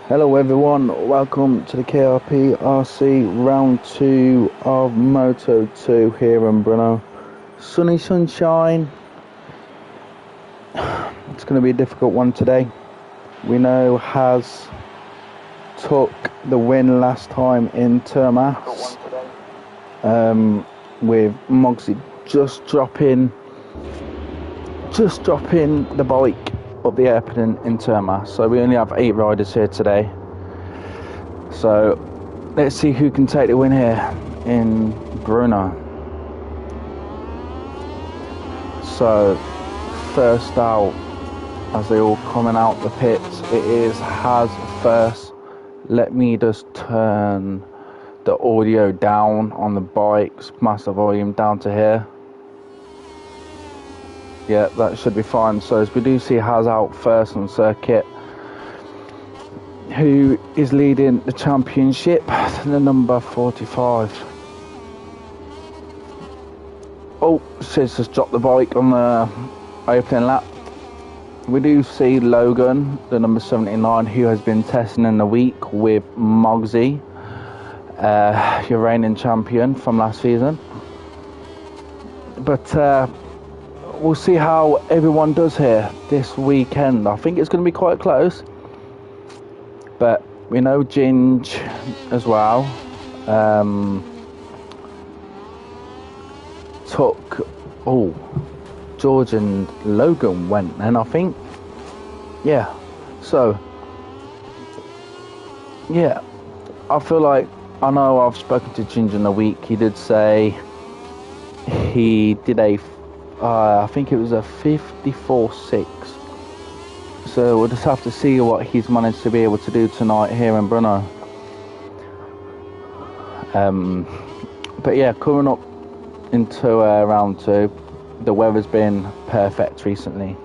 Hello everyone, welcome to the KRPRC round 2 of Moto2 here in Brno. Sunny sunshine. It's going to be a difficult one today. We know Has took the win last time in Termas, with Mogsy just dropping the bike up the airpin in Termas. So we only have 8 riders here today. So let's see who can take the win here in Brno. So first out, as they all coming out the pits, it is Has first. Let me just turn the audio down on the bikes, master volume down to here. Yeah, that should be fine. So as we do see Has out first on circuit, who is leading the championship, the number 45. Oh, she's just dropped the bike on the opening lap. We do see Logan, the number 79, who has been testing in the week with Mogsy, your reigning champion from last season. But we'll see how everyone does here this weekend. I think it's going to be quite close. But we know Ginge as well took... Oh, George and Logan went, and I think... Yeah. So... Yeah. I feel like... I know I've spoken to Ginge in the week. He did say... He did a... I think it was a 54.6. So we'll just have to see what he's managed to be able to do tonight here in Brno. But yeah, coming up into round 2, the weather's been perfect recently.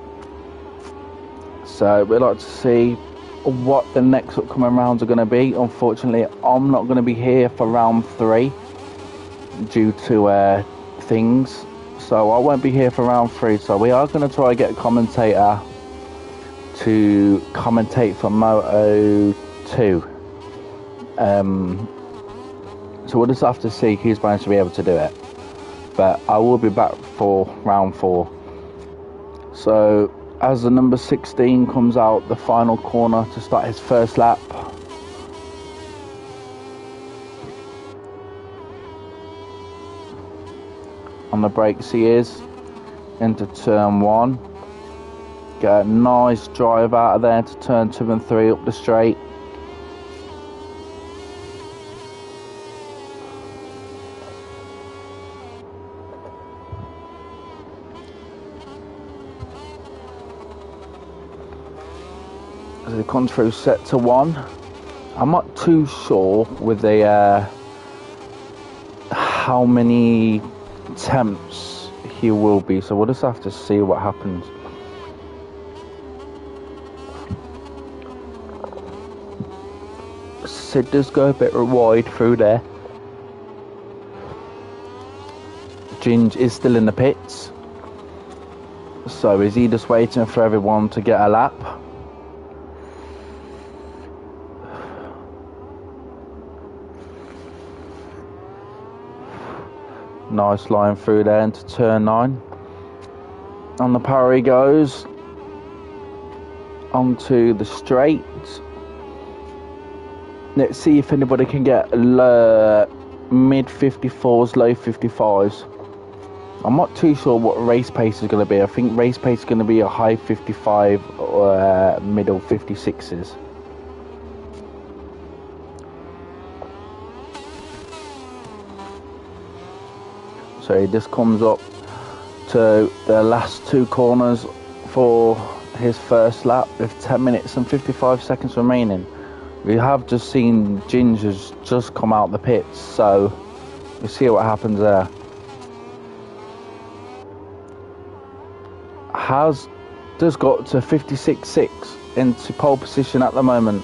So we'd like to see what the next upcoming rounds are going to be. Unfortunately, I'm not going to be here for round 3 due to things. So I won't be here for round 3. So we are going to try to get a commentator to commentate for Moto2. So we'll just have to see who's going to be able to do it. But I will be back for round 4. So as the number 16 comes out the final corner to start his first lap, on the brakes he is into turn 1. Get a nice drive out of there to turn 2 and 3 up the straight. As he comes through set to 1, I'm not too sure with the how many attempts he will be, so we'll just have to see what happens. Sid does go a bit wide through there. Ginge is still in the pits. So is he just waiting for everyone to get a lap? Nice line through there into turn 9. On the power he goes. Onto the straight. Let's see if anybody can get mid 54s, low 55s. I'm not too sure what race pace is going to be. I think race pace is going to be a high 55 or middle 56s. So he just comes up to the last 2 corners for his first lap with 10 minutes and 55 seconds remaining. We have just seen Ginger's just come out the pits, so we'll see what happens there. Has just got to 56.6 into pole position at the moment.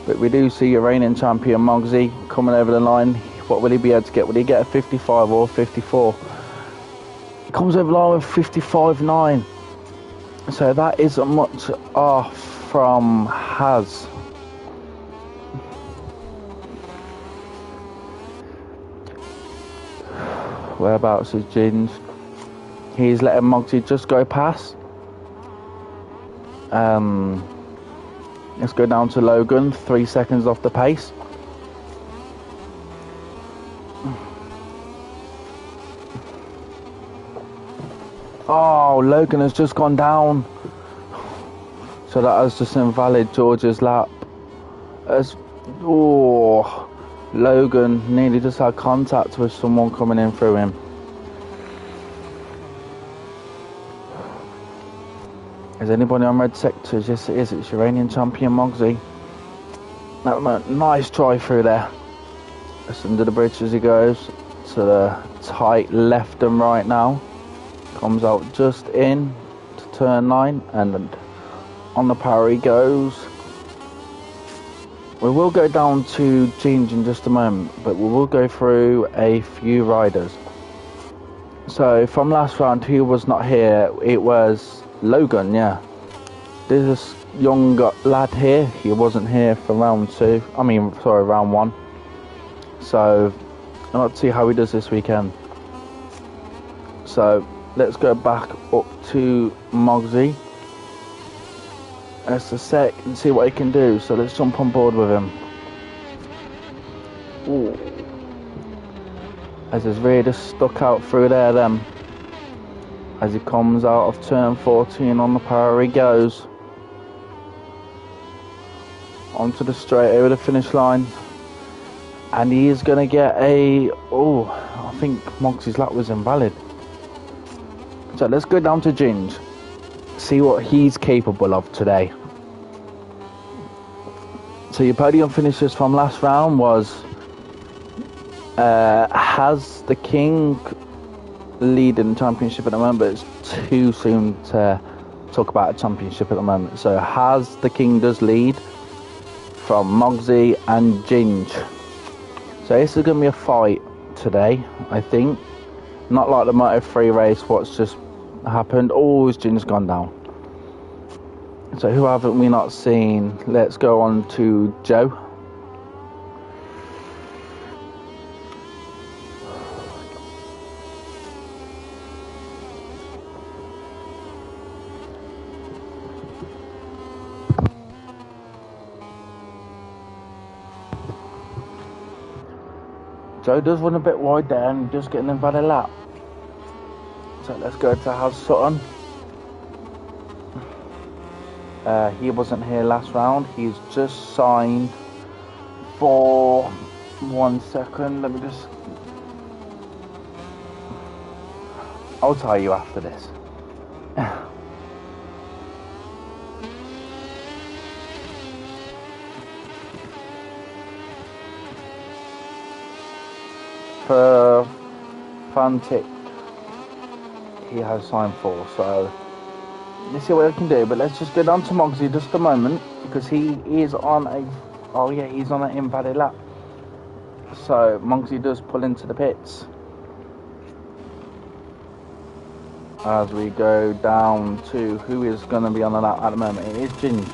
But we do see your reigning champion Mogsy coming over the line. What will he be able to get? Will he get a 55 or 54? He comes over the line with 55.9. So that isn't much off from Has. Whereabouts is Ginge? He's letting Mogsy just go past. Let's go down to Logan, 3 seconds off the pace. Oh, Logan has just gone down. So that has just invalid George's lap. Logan nearly just had contact with someone coming in through him. Is anybody on red sectors? Yes, it is. It's Iranian champion Mogsy. Nice try through there. It's under the bridge as he goes to the tight left and right now. Comes out just in to turn 9 and on the power he goes. We will go down to Ginge in just a moment, but we will go through a few riders. So from last round, who was not here? It was Logan, yeah. There's this young lad here. He wasn't here for round 1. So I'll have to see how he does this weekend. So let's go back up to Mogsy. Just a sec and see what he can do. So let's jump on board with him. Ooh. As his rear just stuck out through there then. As he comes out of turn 14 on the power he goes. Onto the straight over the finish line. And he is going to get a... I think Mogsy's lap was invalid. So let's go down to Ginge. See what he's capable of today. So your podium finishes from last round was Has the King leading the championship at the moment, but it's too soon to talk about a championship at the moment. So Has the King does lead from Mogsy and Ginge. So this is going to be a fight today, I think. Not like the Moto2 race, what's just happened. Ginge's gone down. So who haven't we not seen? Let's go on to Joe. Joe does run a bit wide there and just getting an invalid lap. So let's go to Haz Sutton. He wasn't here last round. He's just signed for 1 second. Let me just... I'll tell you after this. For Fantic, he has signed for, so let's see what I can do. But let's just go down to Mogsy just a moment, because he is on a he's on an invalid lap. So Mogsy does pull into the pits as we go down to who is going to be on the lap at the moment. It is Ginge.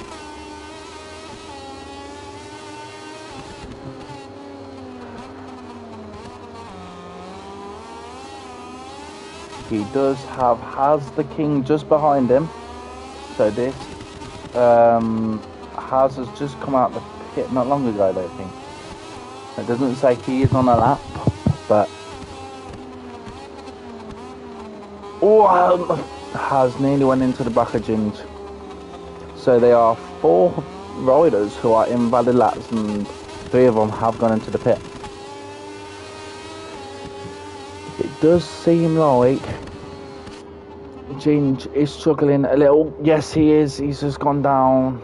He does have Has the King just behind him. So this Has has just come out the pit not long ago, I don't think. It doesn't say he is on a lap, but Has nearly went into the back of Ginge. So there are 4 riders who are invalid laps, and 3 of them have gone into the pit. It does seem like Ginge is struggling a little. Yes, he is. He's just gone down.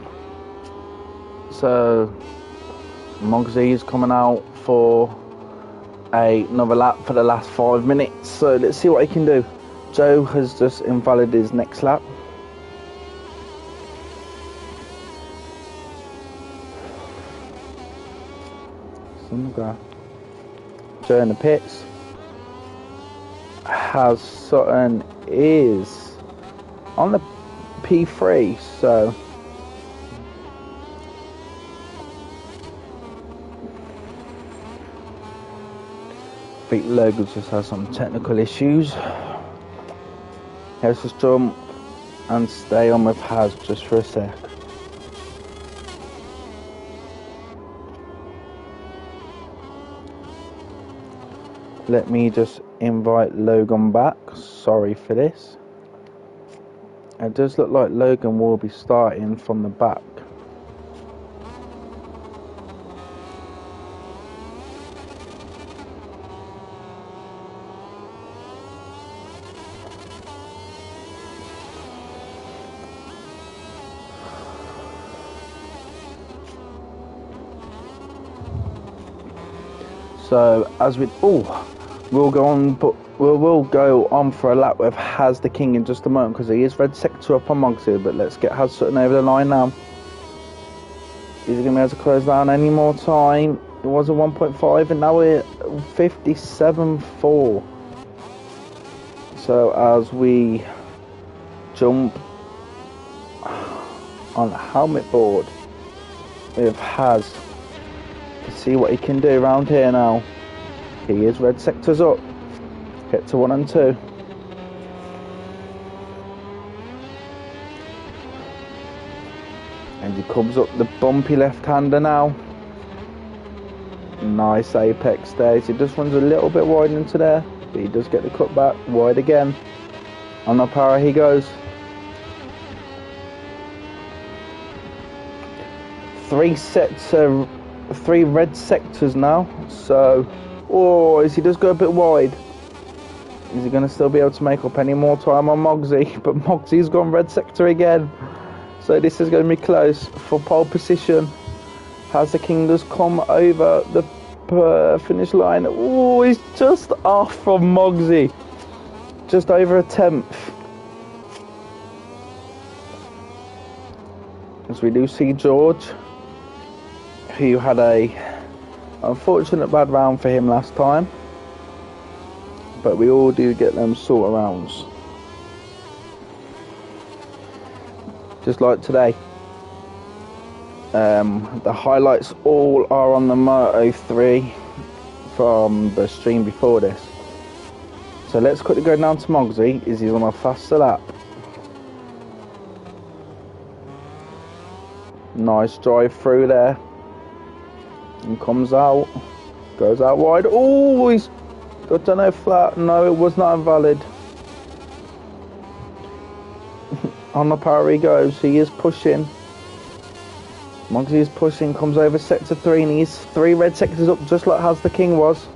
So Mogsy is coming out for another lap for the last 5 minutes. So let's see what he can do. Joe has just invalidated his next lap. Joe in the pits. Has Sutton is on the P3, so think Logan just has some technical issues. Let's just jump and stay on with Haz just for a sec. Let me just invite Logan back. Sorry for this. It does look like Logan will be starting from the back. So as we'll go on, but we'll go on for a lap with Haz the King in just a moment, because he is red sector up on Mogsy. But let's get Haz Sutton over the line now. Is he going to be able to close down any more time? It was a 1.5 and now we're 57.4. So as we jump on the helmet board with Haz to see what he can do around here now. He is red sectors up. Get to 1 and 2. And he comes up the bumpy left-hander now. Nice apex there. He just runs a little bit wide into there, but he does get the cut back wide again. On the power he goes. 3 sets of 3 red sectors now. So, as he does go a bit wide, is he going to still be able to make up any more time on Mogsy? But Mogsy's gone red sector again. So this is going to be close for pole position. Has the King does come over the finish line. He's just off from Mogsy. Just over a 10th. As we do see George, who had a unfortunate bad round for him last time. But we all do get them sort of rounds. Just like today. The highlights all are on the Moto3 from the stream before this. So let's quickly go down to Mogsy. Is he on a faster lap? Nice drive through there. And comes out. Goes out wide. He's got to no flat. No, it was not invalid. On the power he goes. He is pushing. Mogsy is pushing. Comes over sector 3. And he's 3 red sectors up, just like Haz the King was.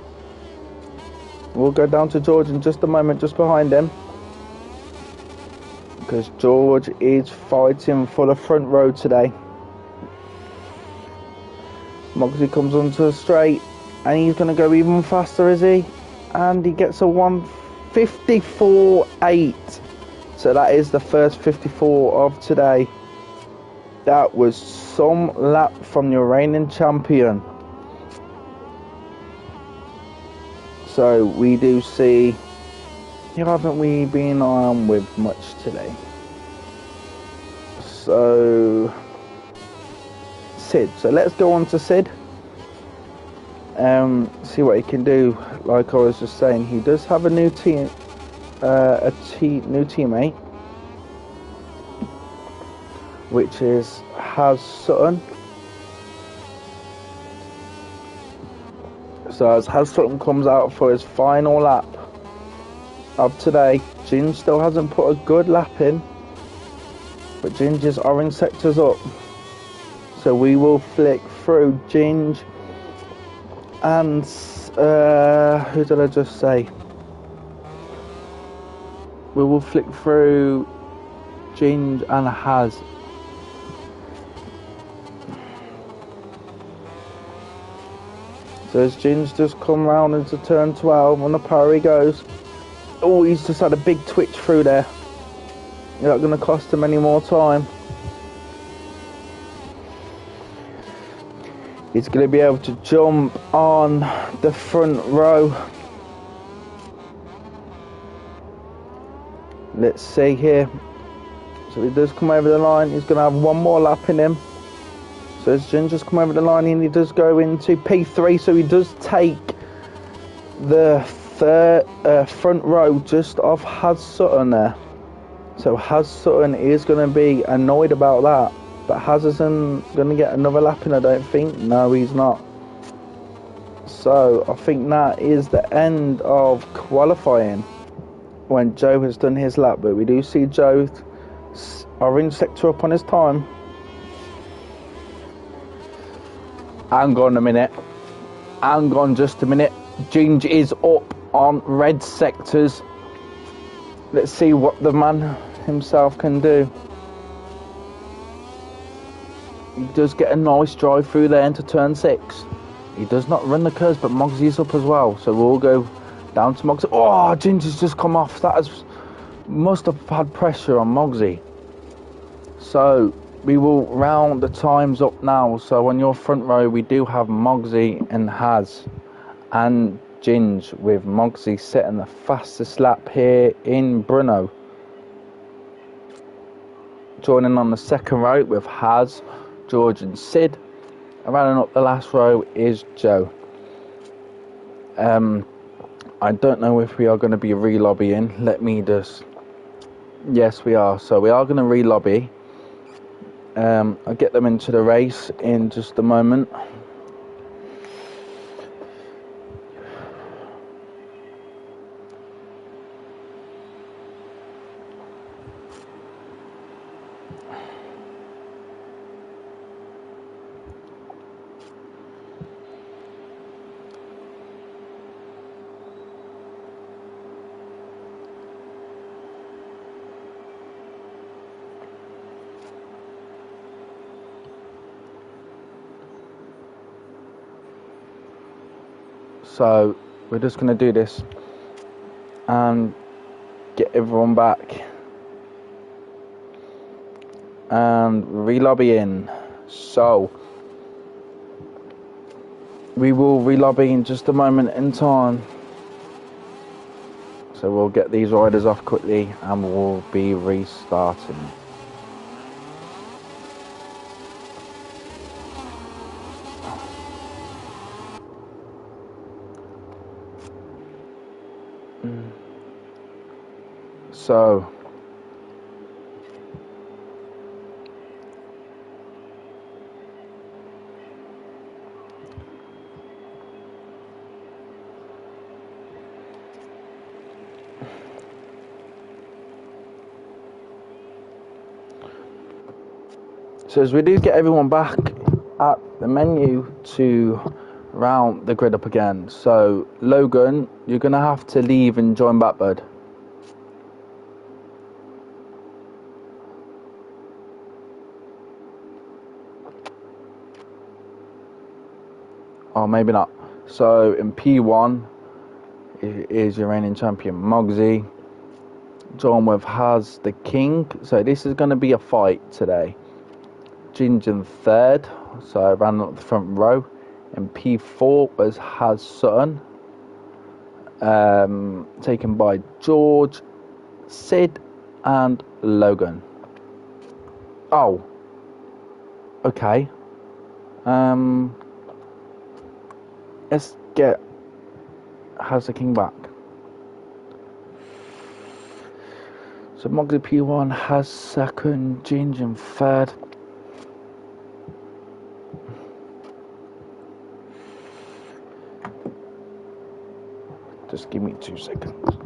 We'll go down to George in just a moment, just behind him. Because George is fighting for the front row today. Mogsy comes onto the straight. And he's going to go even faster, is he? And he gets a 1:54.8. So that is the first 54 of today. That was some lap from your reigning champion. So we do see, who haven't we been on with much today? So Sid. So let's go on to Sid. See what he can do. Like I was just saying, he does have a new team, new teammate, which is Haz Sutton. So as Haz Sutton comes out for his final lap of today, Ginge still hasn't put a good lap in, but Ginge's orange sector's up. So we will flick through Ginge and who did I just say? We will flick through Ginge and Haz. So as Ginge just come round into turn 12, on the power he goes. He's just had a big twitch through there. You're not going to cost him any more time. He's going to be able to jump on the front row. Let's see here. So he does come over the line. He's going to have one more lap in him. So as Ginger's come over the line, and he does go into P3. So he does take the third front row just off Haz Sutton there. So Haz Sutton is going to be annoyed about that. But Haz isn't going to get another lap in, I don't think. No, he's not. So I think that is the end of qualifying when Joe has done his lap. But we do see Joe orange sector up on his time. Hang on a minute. Hang on just a minute. Ginge is up on red sectors. Let's see what the man himself can do. He does get a nice drive through there into turn 6. He does not run the curves, but Moggsy's up as well. So we'll go down to Moggsy. Oh, Ginger's just come off. That must have had pressure on Moggsy. So we will round the times up now. So on your front row, we do have Moggsy and Haz and Ginge, with Moggsy setting the fastest lap here in Brno. Joining on the second row with Haz, George and Sid. And rounding up the last row is Joe. I don't know if we are going to be re-lobbying. Let me just... Yes, we are. So we are going to re-lobby. I'll get them into the race in just a moment. So we're just going to do this and get everyone back and re-lobby in. So we will re-lobby in just a moment in time. So we'll get these riders off quickly and we'll be restarting. So as we do get everyone back at the menu to round the grid up again. So Logan, you're going to have to leave and join back, bud. Or maybe not. So in P1 is your reigning champion Moggsy. John with Haz the King. So this is going to be a fight today. Ginge in third. So I ran up the front row. In P4 was Haz Sutton. Taken by George, Sid and Logan. Oh. Okay. Let's get Haz the King back. So Moggsy P1, Haz second, Ginge in third. Just give me 2 seconds.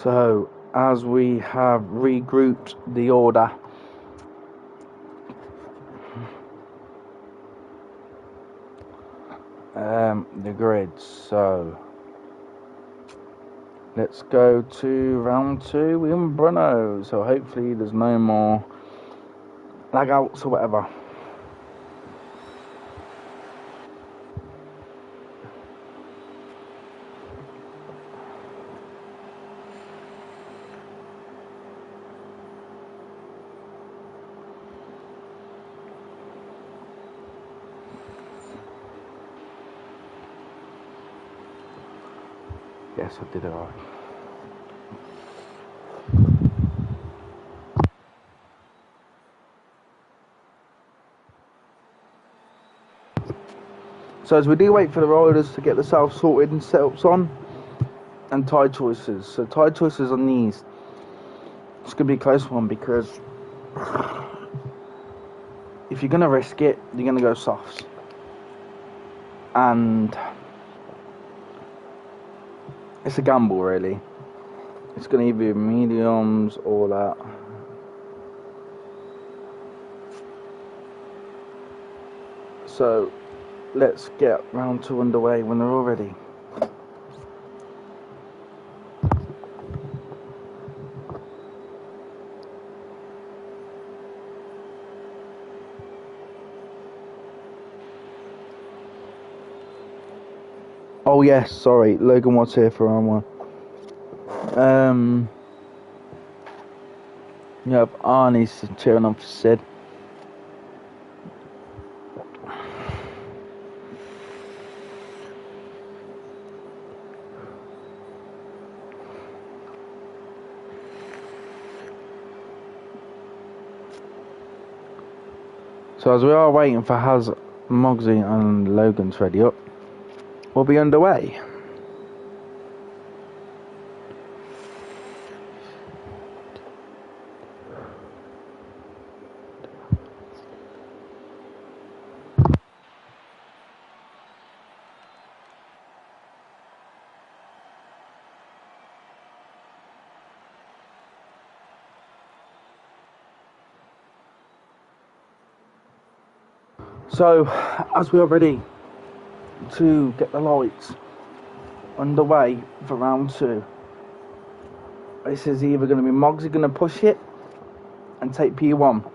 So, as we have regrouped the order, the grid, so let's go to round 2 in Brno. So hopefully there's no more lag outs or whatever. Yes, I did alright. So as we do wait for the riders to get themselves sorted and setups on, and tyre choices. So tyre choices on these, it's going to be a close one, because if you're going to risk it, you're going to go softs. And it's a gamble, really. It's going to either be mediums or that. So let's get round 2 underway when they're all ready. Oh yes, sorry, Logan was here for round 1. You have Arnie's cheering on for Sid. So as we are waiting for Haz, Mogsy and Logan to ready up, we'll be underway. So as we are ready to get the lights underway for round 2, this is either going to be Mogsy going to push it and take P1,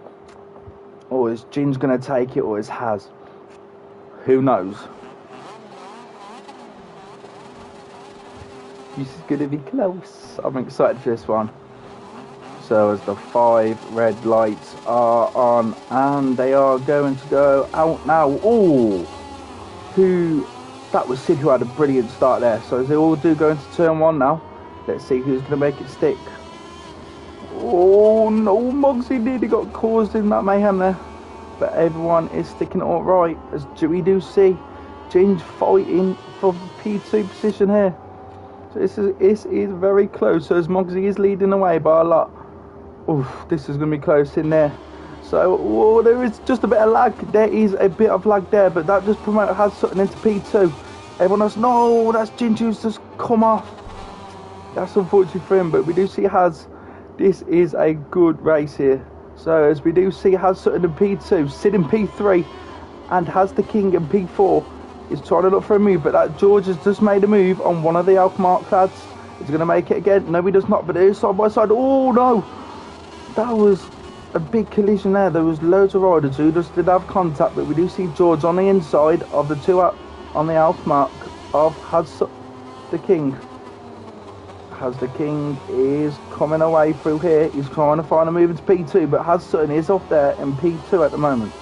or is Gin's going to take it, or is Haz. Who knows? This is going to be close. I'm excited for this one. So as the 5 red lights are on, and they are going to go out now. Oh, that was Sid who had a brilliant start there. So as they all do go into turn 1 now, let's see who's going to make it stick. Oh no, Mogsy nearly got caused in that mayhem there. But everyone is sticking all right, as we do see Ginge fighting for the P2 position here. So this is very close. So as Mogsy is leading away by a lot. Oof, this is going to be close in there. So, there is just a bit of lag. There is a bit of lag there, but that just promoted Haz Sutton into P2. Everyone else, no, that's Ginge who's just come off. That's unfortunate for him, but we do see Haz. This is a good race here. So, as we do see Haz Sutton in P2, Sid in P3, and Haz the King in P4 is trying to look for a move, but that George has just made a move on one of the Alkmaar lads. Is he going to make it again? No, he does not, but it is side by side. Oh, no. That was a big collision there. There was loads of riders who just did have contact, but we do see George on the inside of the 2 on the Alkmaar of Haz the King. Haz the King is coming away through here. He's trying to find a move into P2, but Haz Sutton is off there in P2 at the moment.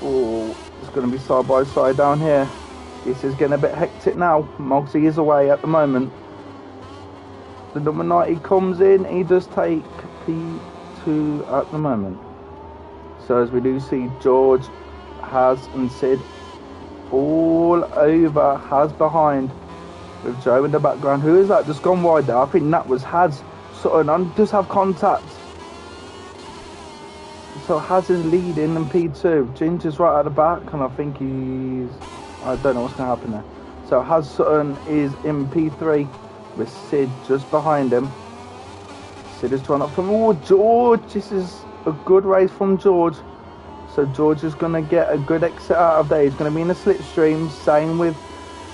Oh, it's going to be side by side down here. This is getting a bit hectic now. Mogsy is away at the moment. The number 90 comes in. He does take P2 at the moment. So as we do see George, Haz and Sid all over. Haz behind with Joe in the background. Who is that just gone wide there? I think that was Haz Sutton, and does have contact. So Haz is leading in P2. Ginger's right at the back, and I think I don't know what's going to happen there. So Haz Sutton is in P3 with Sid just behind him. Sid is trying up from, oh, George. This is a good race from George. So George is going to get a good exit out of there. He's going to be in the slipstream. Same with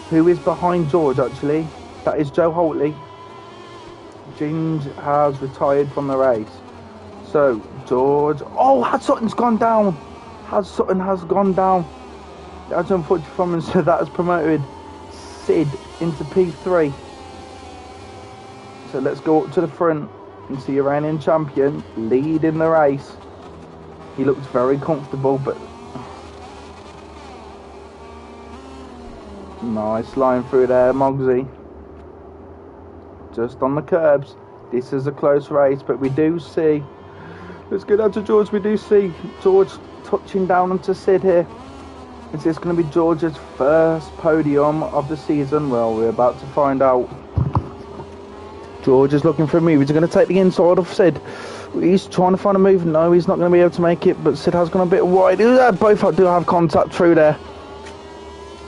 who is behind George, actually. That is Joe Holtley. Ginge has retired from the race. So George, oh, Haz Sutton's gone down. Haz Sutton has gone down. That's unfortunate from him, so that has promoted Sid into P3. So let's go up to the front and see Iranian champion leading the race. He looks very comfortable, but nice line through there, Mogsy. just on the curbs. This is a close race, but we do see, let's go down to George, we do see George touching down onto Sid here. Is this going to be George's first podium of the season? Well, we're about to find out. George is looking for a move. He's going to take the inside of Sid. He's trying to find a move. No, he's not going to be able to make it, but Sid has gone a bit wide. Both do have contact through there.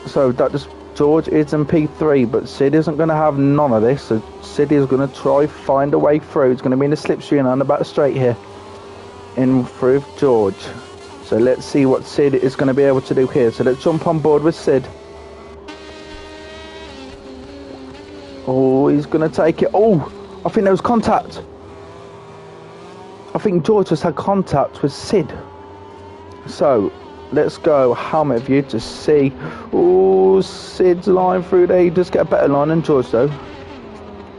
So that just, George is in P3, but Sid isn't going to have none of this. So Sid is going to try find a way through. He's going to be in the slipstream on the back straight here. In through George. So let's see what Sid is going to be able to do here. So let's jump on board with Sid. Oh, he's going to take it. Oh, I think there was contact. I think George just had contact with Sid. So let's go helmet view to see. Oh, Sid's line through there. He does get a better line than George though.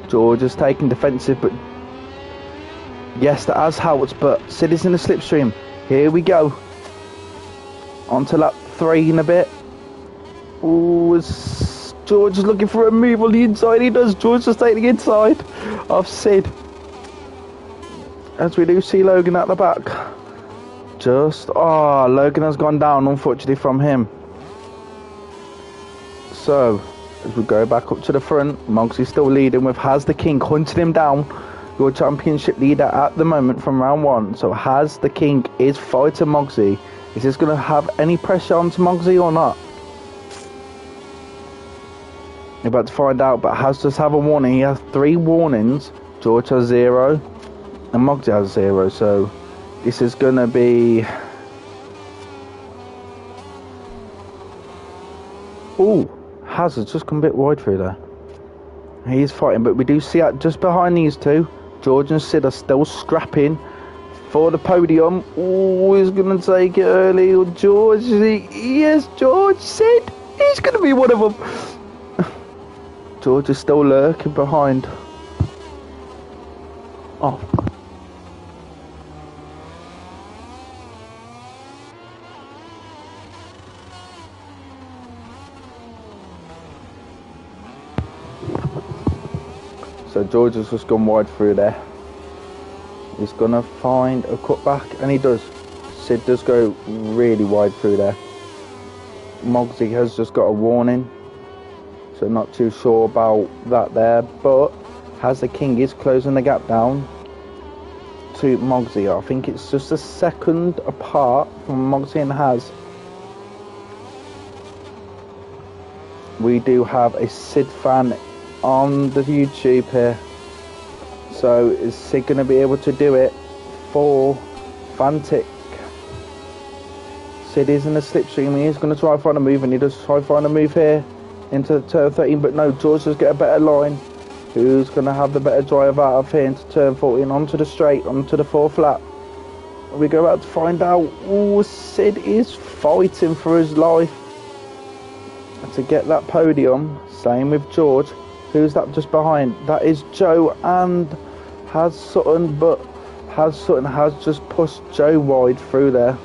George is taking defensive, but yes, that has helped. But Sid is in the slipstream. Here we go. On to lap 3 in a bit. Oh, George is looking for a move on the inside. He does. George just taking the inside of Sid. As we do see Logan at the back. Logan has gone down, unfortunately, from him. So, as we go back up to the front, Moggsy's still leading with Haz the King hunting him down. Your championship leader at the moment from round 1. So, Haz the King is fighting Moggsy. Is this going to have any pressure onto Moggsy or not? You're about to find out, but Haz does have a warning. He has 3 warnings. George has 0. And Moggsy has 0. So, this is going to be... Ooh, Haz has just come a bit wide through there. He's fighting, but we do see that just behind these two, George and Sid are still scrapping for the podium. Oh, he's going to take it early. George, yes, George, Sid, he's going to be one of them. George is still lurking behind. Oh. So George has just gone wide through there. He's going to find a cutback, and he does. Sid does go really wide through there. Moggsy has just got a warning, so not too sure about that there, but Haz the King is closing the gap down to Moggsy. I think it's just a second apart from Moggsy and Haz. We do have a Sid fan on the YouTube here. So is Sid going to be able to do it for Fantic? Sid is in the slipstream. He is going to try and find a move, and he does try and find a move here into turn 13, but no, George does get a better line. Who's going to have the better drive out of here into turn 14, onto the straight, onto the 4th lap? We go out to find out. Oh, Sid is fighting for his life to get that podium. Same with George. Who's that just behind? That is Joe and Haz Sutton, but Haz Sutton has just pushed Joe wide through there.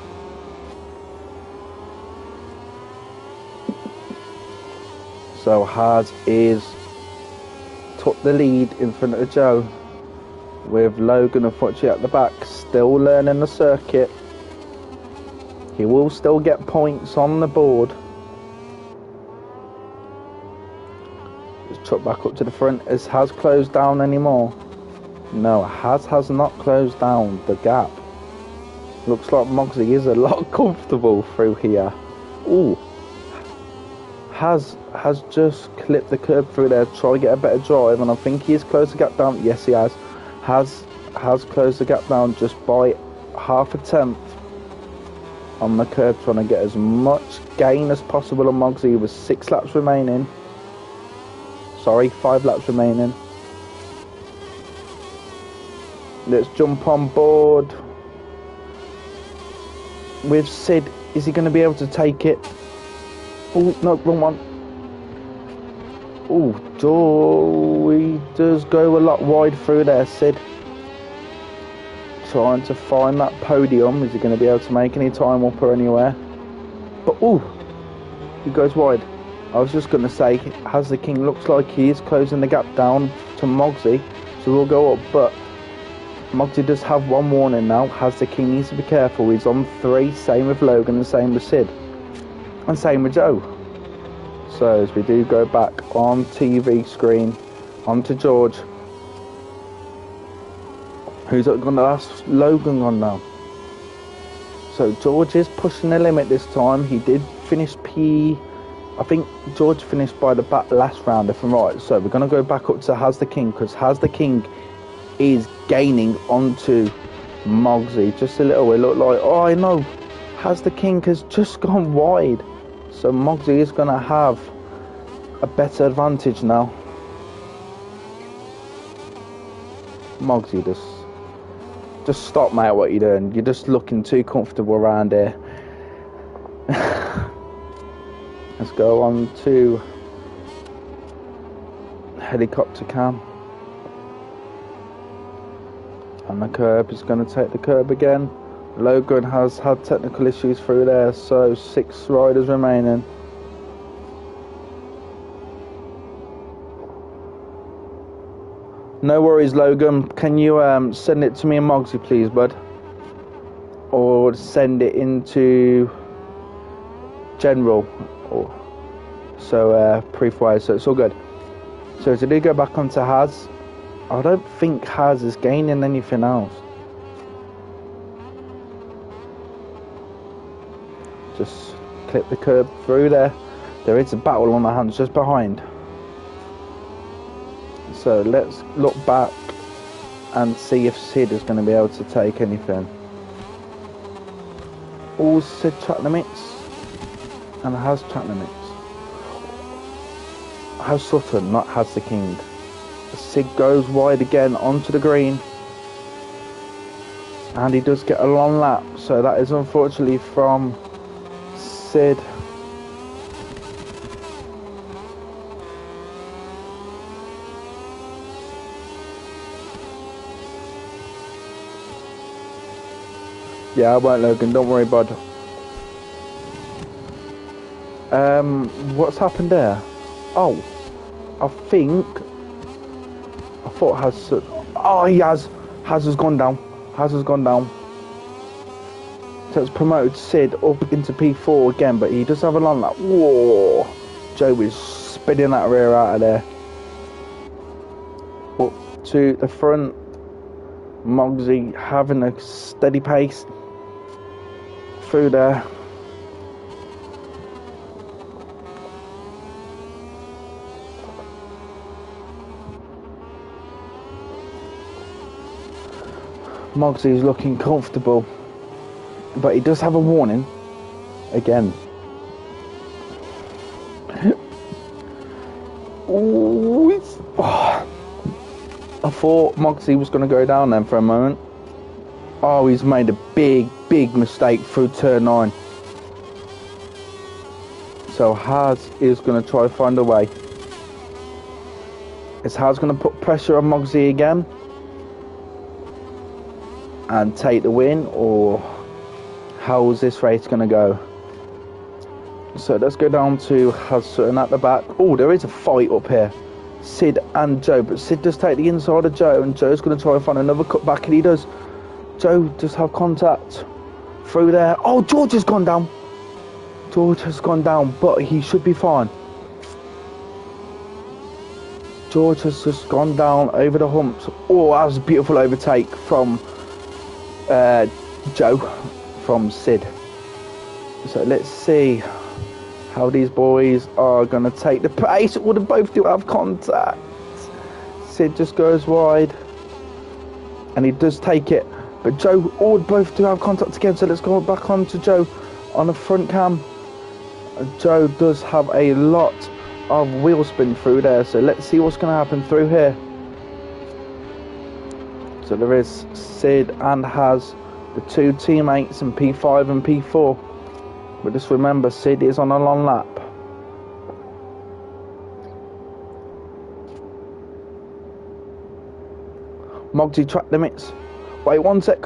So Haz is took the lead in front of Joe, with Logan unfortunately at the back, still learning the circuit. He will still get points on the board. Truck back up to the front. Is Haz closed down anymore? No, Haz has not closed down the gap. Looks like Moggsy is a lot comfortable through here. Ooh, Haz has just clipped the curb through there, try to get a better drive, and I think he has closed the gap down. Yes, he has. Has closed the gap down just by half a tenth on the curb, trying to get as much gain as possible on Moggsy with 6 laps remaining. Sorry, 5 laps remaining. Let's jump on board with Sid. Is he going to be able to take it? Oh, no, wrong one. Oh, he does go a lot wide through there, Sid. Trying to find that podium. Is he going to be able to make any time up or anywhere? But, he goes wide. I was just going to say, Has the King looks like he is closing the gap down to Mogsy, so we'll go up, but Mogsy does have one warning now. Has the King needs to be careful. He's on 3, same with Logan and same with Sid. And same with Joe. So as we do go back on TV screen, onto George. Who's going to last? Logan gone now. So George is pushing the limit this time. He did finish I think George finished by the back last round, if I'm right. So we're going to go back up to Has the King, because Has the King is gaining onto Mogsy just a little. It looked like, oh, I know, Has the King has just gone wide. So Mogsy is going to have a better advantage now. Mogsy, just stop, mate, what you're doing. You're just looking too comfortable around here. Let's go on to helicopter cam. And the curb is going to take the curb again. Logan has had technical issues through there, so 6 riders remaining. No worries, Logan. Can you send it to me and Mogsy, please, bud? Or send it into general. So pre-fire, so it's all good. So to do go back onto Has, I don't think Has is gaining anything else. Just clip the curb through there. There is a battle on the hands just behind. So let's look back and see if Sid is going to be able to take anything. All Sid track limits and Has track limits. Has Sutton, not Has the King. Sid goes wide again onto the green, and he does get a long lap, so that is unfortunately from Sid. Yeah, I won't, Logan, don't worry, bud. What's happened there? Oh, I thought Has... Oh, he has. Has gone down. Has gone down. So it's promoted Sid up into P4 again, but he does have a long lap. Whoa! Joe is spinning that rear out of there. Up to the front. Mogsy having a steady pace through there. Mogsy's looking comfortable, but he does have a warning again. Ooh, I thought Mogsy was going to go down then for a moment. Oh, he's made a big mistake through turn 9. So Has is going to try to find a way. Is Has going to put pressure on Mogsy again and take the win, or how is this race going to go? So let's go down to Has Sutton at the back. Oh, there is a fight up here. Sid and Joe, but Sid does take the inside of Joe, and Joe's going to try and find another cut back, and he does. Joe does have contact through there. Oh, George has gone down. George has gone down, but he should be fine. George has just gone down over the humps. Oh, that was a beautiful overtake from Joe from Sid. So let's see how these boys are going to take the pace. Well, they both do have contact. Sid just goes wide, and he does take it. But Joe, both do have contact again. So let's go back on to Joe on the front cam. Joe does have a lot of wheel spin through there. So let's see what's going to happen through here. So there is Sid and Has, the two teammates in P5 and P4. But just remember, Sid is on a long lap. Mogsy track limits. Wait 1 sec.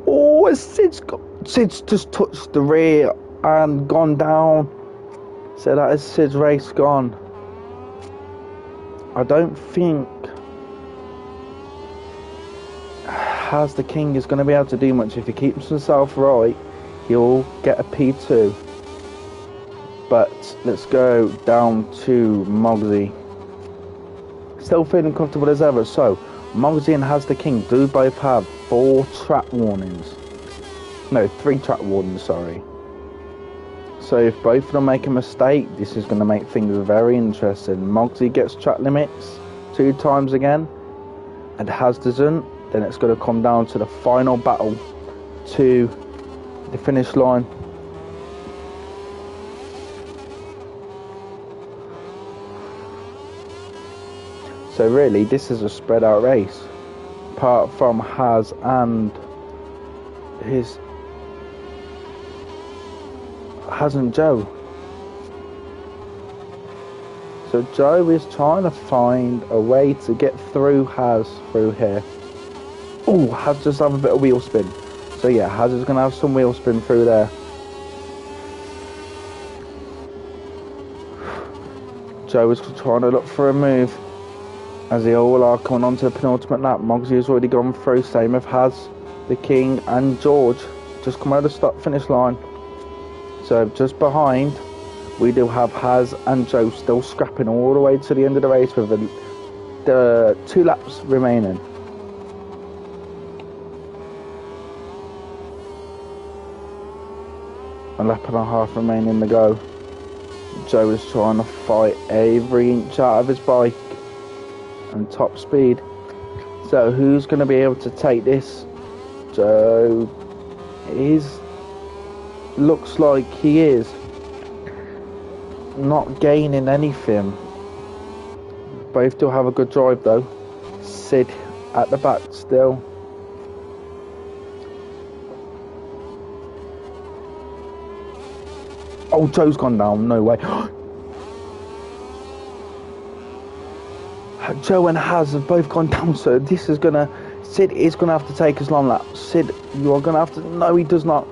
Oh, Sid's just touched the rear and gone down. So that is Sid's race gone. I don't think Has the King is going to be able to do much. If he keeps himself right, he'll get a P2. But let's go down to Mogsy. Still feeling comfortable as ever. So Mogsy and Has the King do both have 4 track warnings. No, 3 track warnings, sorry. So if both of them make a mistake, this is going to make things very interesting. Mogsy gets track limits 2 times again, and Has doesn't. Then it's going to come down to the final battle to the finish line. So really, this is a spread out race, apart from Has and Joe. So Joe is trying to find a way to get through Has through here. Oh, Has just have a bit of wheel spin. So yeah, Has is going to have some wheel spin through there. Joe is trying to look for a move, as they all are coming on to the penultimate lap. Mogsy has already gone through, same with Has, the King and George. Just come out of the start finish line. So just behind, we do have Has and Joe still scrapping all the way to the end of the race with the 2 laps remaining. A lap and a half remaining to go. Joe is trying to fight every inch out of his bike and top speed. So who's going to be able to take this? Joe looks like he is not gaining anything. Both do have a good drive though. Sid at the back still. Oh, Joe's gone down, no way. Joe and Has have both gone down, so this is gonna... Sid is gonna have to take his long lap. Sid, you are gonna have to... No, he does not.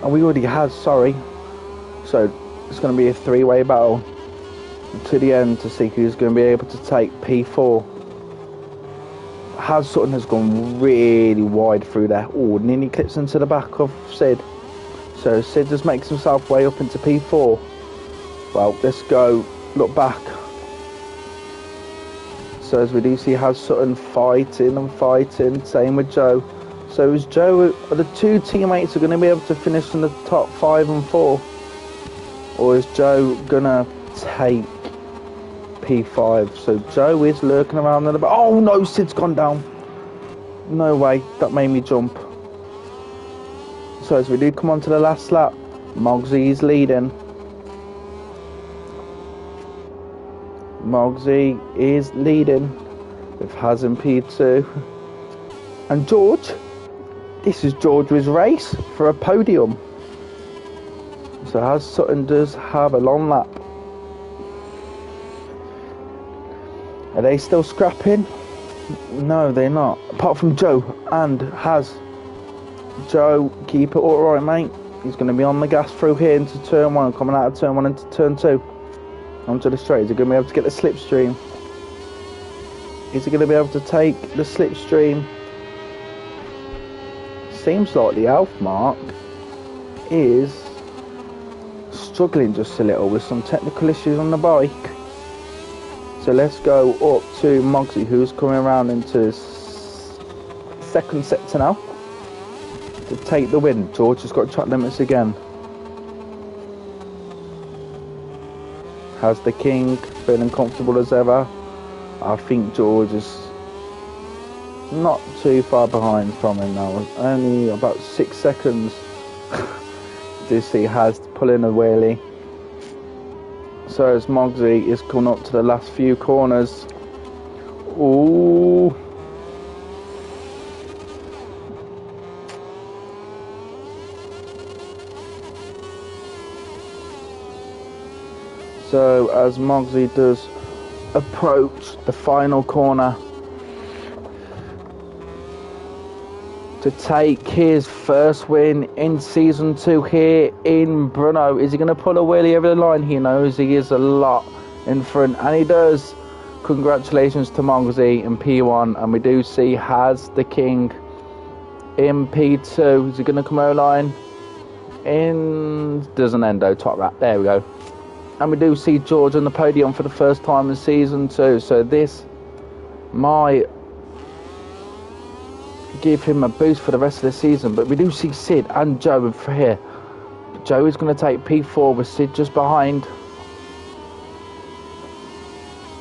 And we already has, sorry. So, it's gonna be a 3-way battle to the end to see who's gonna be able to take P4. Has Sutton has gone really wide through there. Oh, nearly clips into the back of Sid. So Sid just makes himself way up into P4. Well, let's go look back. So as we do see Has Sutton fighting and fighting, same with Joe. So is Joe, are the 2 teammates are going to be able to finish in the top 5 and 4? Or is Joe going to take P5? So Joe is lurking around in the back. Oh no, Sid's gone down. No way, that made me jump. So as we do come on to the last lap, Mogsy is leading. Mogsy is leading with Has in P2. And George, this is George's race for a podium. So Has Sutton does have a long lap. Are they still scrapping? No, they're not. Apart from Joe and Has. Joe, keep it all right, mate. He's going to be on the gas through here into turn 1, coming out of turn 1 into turn 2. Onto the straight. Is he going to be able to get the slipstream? Is he going to be able to take the slipstream? Seems like the Alf Mark is struggling just a little with some technical issues on the bike. So let's go up to Mogsy, who's coming around into his second sector now to take the win. George has got track limits again. Has the King feeling comfortable as ever? I think George is not too far behind from him now. Only about 6 seconds. Do see Has pulling a wheelie. So as Mogsy is coming up to the last few corners. Ooh. So as Mogsy does approach the final corner to take his first win in Season 2 here in Brno. Is he going to pull a wheelie over the line? He knows he is a lot in front, and he does. Congratulations to Mogsy in P1, and we do see Has the King in P2. Is he going to come over the line? Does an endo top wrap. There we go. And we do see George on the podium for the first time in Season 2. So this might give him a boost for the rest of the season. But we do see Sid and Joe here. Joe is going to take P4 with Sid just behind.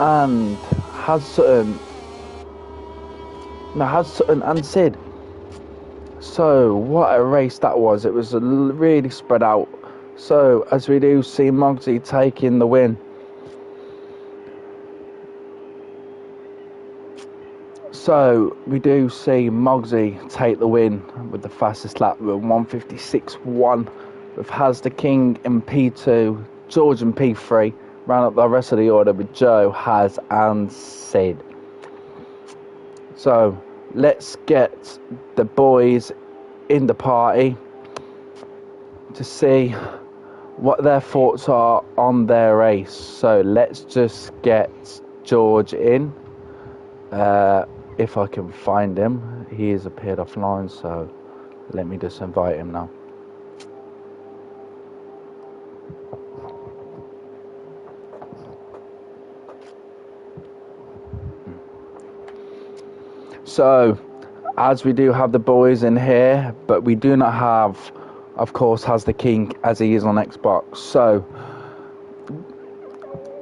And Has Sutton and Sid. So what a race that was. It was really spread out. So as we do see Mogsy taking the win. So we do see Mogsy take the win with the fastest lap with 1:56.1, with Has the King in P2, George in P3. Round up the rest of the order with Joe, Has and Sid. So let's get the boys in the party to see what their thoughts are on their race. So let's just get George in. If I can find him. He has appeared offline, so let me just invite him now. So, as we do have the boys in here, but we do not have, of course, Has the King as he is on Xbox. So,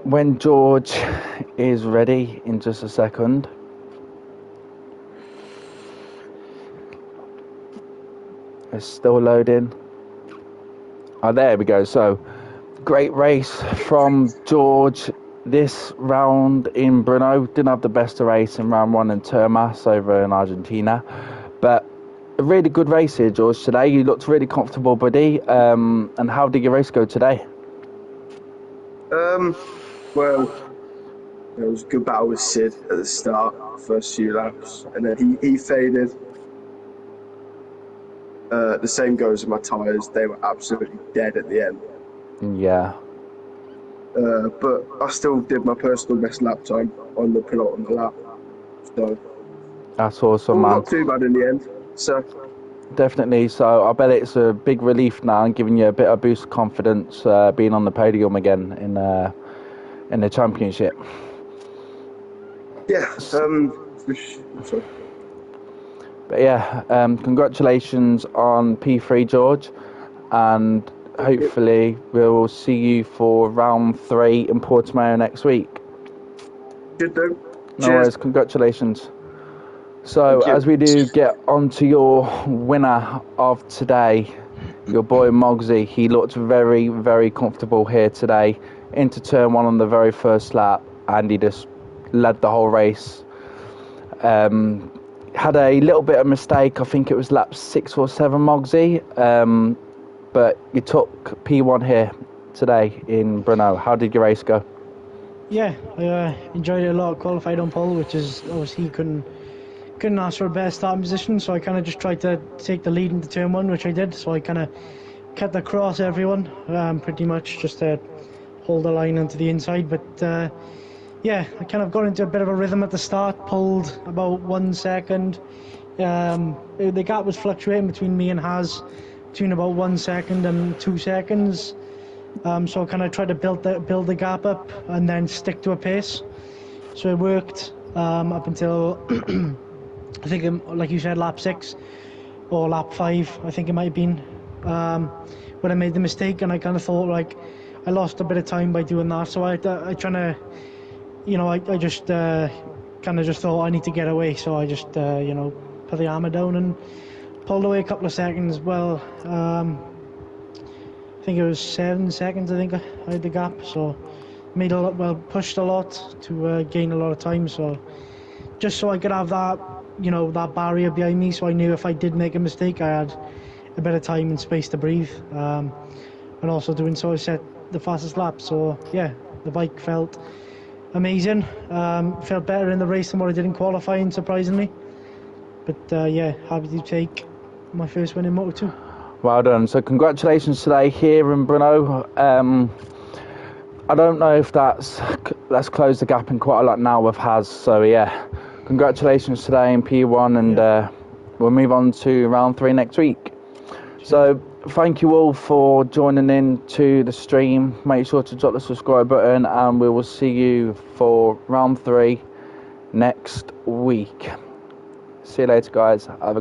when George is ready in just a second. It's still loading. Oh, there we go. So, great race from George this round in Brno. Didn't have the best race in round 1 in Termas over in Argentina, but a really good race here, George, today. You looked really comfortable, buddy. And how did your race go today? Well, it was a good battle with Sid at the start, first few laps, and then he faded. The same goes with my tyres. They were absolutely dead at the end. Yeah. But I still did my personal best lap time on the penultimate lap. So that's awesome, man. Not too bad in the end. So definitely. So I bet it's a big relief now and giving you a bit of boost of confidence being on the podium again in the championship. Yeah. Sorry. But yeah, congratulations on P3, George, and hopefully we'll see you for round 3 in Portimao next week. Good do. No worries, congratulations. So as we do get on to your winner of today, your boy Mogsy, he looked very, very comfortable here today into turn 1 on the very first lap, and he just led the whole race. Had a little bit of mistake, I think it was lap 6 or 7, Mogsy, but you took P1 here today in Brno. How did your race go? Yeah, I enjoyed it a lot. Qualified on pole, which is obviously couldn't ask for a better starting position, so I kind of just tried to take the lead into turn 1, which I did. So I kind of kept across everyone, pretty much just to hold the line onto the inside. But yeah, I kind of got into a bit of a rhythm at the start, pulled about 1 second. The gap was fluctuating between me and Has, between about 1 second and 2 seconds. So I kind of tried to build the gap up and then stick to a pace. So it worked up until I think, like you said, lap 6 or lap 5, I think it might have been, when I made the mistake, and I kind of thought, like, I lost a bit of time by doing that. So I trying to, you know, I just kind of just thought I need to get away. So I just, you know, put the armour down and pulled away a couple of seconds. Well, I think it was 7 seconds, I think I had the gap. So made a lot, well, pushed a lot to gain a lot of time. So just so I could have that, you know, that barrier behind me, so I knew if I did make a mistake, I had a bit of time and space to breathe. And also doing so, I set the fastest lap. So yeah, the bike felt amazing. Felt better in the race than what I did in qualifying, surprisingly. But yeah, happy to take my first win in Moto2. Well done. So congratulations today here in Brno. I don't know if that's closed the gap in quite a lot now with Haz. So yeah, congratulations today in P1, and we'll move on to round 3 next week. So thank you all for joining in to the stream. Make sure to drop the subscribe button, and we will see you for round 3 next week. See you later, guys. Have a good